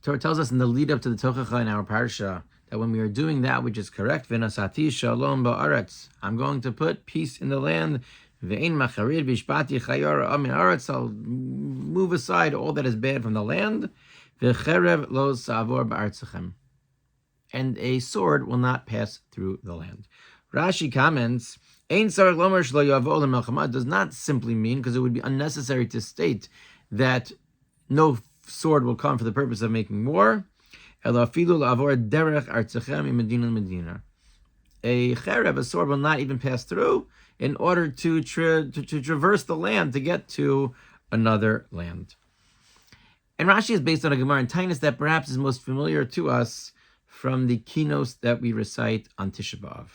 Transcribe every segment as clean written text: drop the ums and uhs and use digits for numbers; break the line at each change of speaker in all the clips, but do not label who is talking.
Torah tells us in the lead up to the Tochacha in our Parsha that when we are doing that which is correct, V'nasati shalom ba'aretz, I'm going to put peace in the land. Ve'ein macharid v'ishpati chayara amin aretz, I'll move aside all that is bad from the land. V'cherev lo sa'avor ba'artzachem, and a sword will not pass through the land. Rashi comments, Ein sarach lomer shlo yavo lemelchama does not simply mean, because it would be unnecessary to state that no sword will come for the purpose of making war. Elo afilu la'avor derech artzachem medina medina. A cherev, a sword, will not even pass through in order to traverse the land to get to another land. And Rashi is based on a Gemara in Tainus that perhaps is most familiar to us from the keynotes that we recite on Tisha B'Av.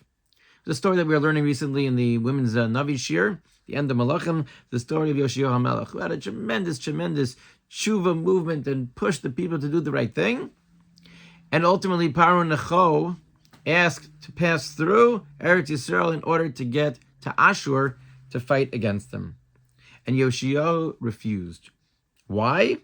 The story that we are learning recently in the women's Navi Shir, the end of Malachim, the story of Yoshiyahu HaMelech, who had a tremendous tshuva movement and pushed the people to do the right thing. And ultimately, Paro Necho asked to pass through Eretz Yisrael in order to get to Ashur to fight against them. And Yoshiyahu refused. Why?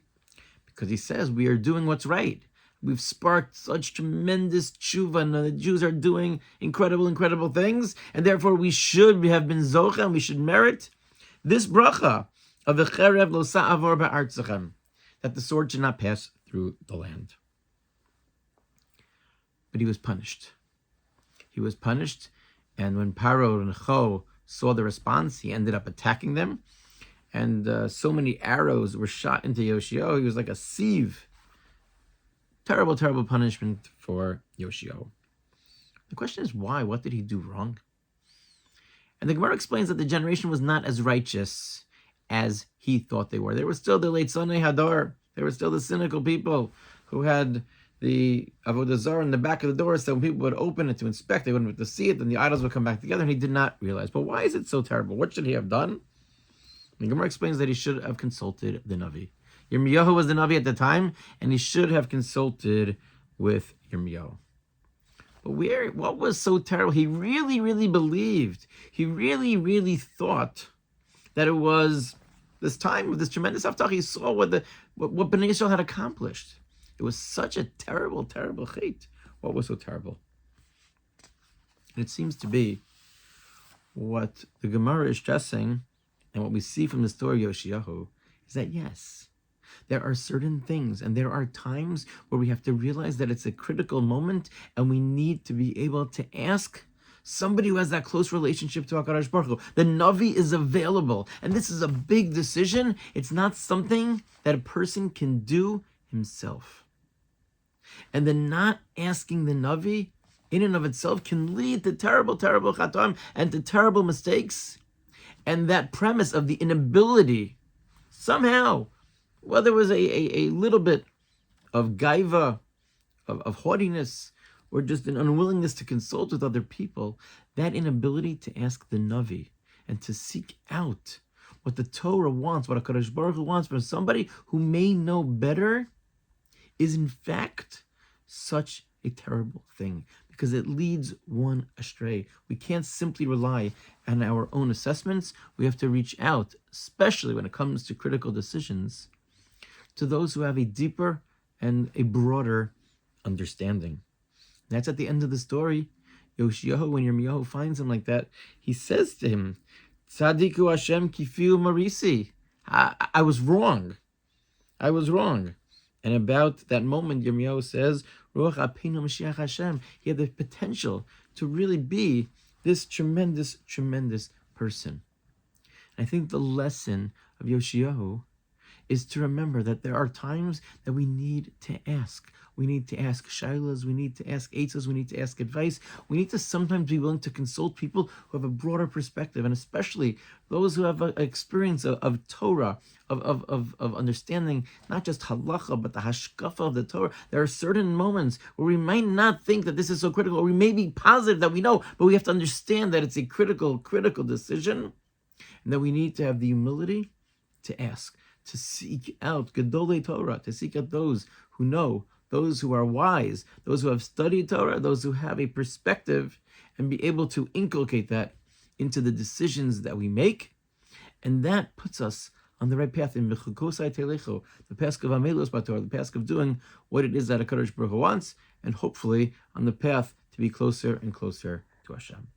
Because he says, we are doing what's right. We've sparked such tremendous tshuva, and the Jews are doing incredible things, and therefore we should have been zocha, and we should merit this bracha of the cherev lo sa'avor ba'artzachem, that the sword should not pass through the land. But he was punished. He was punished, and when Paro Necho saw the response, he ended up attacking them, and so many arrows were shot into Yoshiyahu. He was like a sieve. Terrible punishment for Yoshiyahu. The question is why? What did he do wrong? And the Gemara explains that the generation was not as righteous as he thought they were. They were still the Leitzanei Hadar. They were still the cynical people who had the Avodah Zarah in the back of the door, so when people would open it to inspect, they wouldn't have to see it, then the idols would come back together, and he did not realize. But why is it so terrible? What should he have done? The Gemara explains that he should have consulted the Navi. Yirmiyahu was the Navi at the time, and he should have consulted with Yirmiyahu. But what was so terrible? He really believed, he really thought that it was this time of this tremendous Haftach. He saw what Bnei Yisrael had accomplished. It was such a terrible chait. What was so terrible? And it seems to be what the Gemara is stressing, and what we see from the story of Yoshiyahu, is that yes, there are certain things and there are times where we have to realize that it's a critical moment, and we need to be able to ask somebody who has that close relationship to HaKadosh Baruch Hu. The Navi is available, and this is a big decision. It's not something that a person can do himself. And then not asking the Navi in and of itself can lead to terrible chatam and to terrible mistakes. And that premise of the inability, somehow, whether it was a little bit of gaiva, of haughtiness, or just an unwillingness to consult with other people, that inability to ask the Navi and to seek out what the Torah wants, what HaKadosh Baruch Hu wants from somebody who may know better, is in fact such a terrible thing, because it leads one astray. We can't simply rely on our own assessments. We have to reach out, especially when it comes to critical decisions, to those who have a deeper and a broader understanding. That's at the end of the story. Yoshiyahu, when Yirmiyahu finds him like that, he says to him, Tzadiku Hashem kifiu marisi. I was wrong. And about that moment, Yirmiyahu says, Ruach Apinu Mashiach Hashem. He had the potential to really be this tremendous person. And I think the lesson of Yoshiyahu is to remember that there are times that we need to ask. We need to ask shaylas, we need to ask eitzos, we need to ask advice. We need to sometimes be willing to consult people who have a broader perspective, and especially those who have an experience of Torah, of understanding not just halacha, but the hashkafa of the Torah. There are certain moments where we might not think that this is so critical, or we may be positive that we know, but we have to understand that it's a critical decision, and that we need to have the humility to ask, to seek out Gedolei Torah, to seek out those who know, those who are wise, those who have studied Torah, those who have a perspective, and be able to inculcate that into the decisions that we make. And that puts us on the right path in Bechukosai telecho, the path of Amelus Bator, the path of doing what it is that HaKadosh Baruch Hu wants, and hopefully on the path to be closer and closer to Hashem.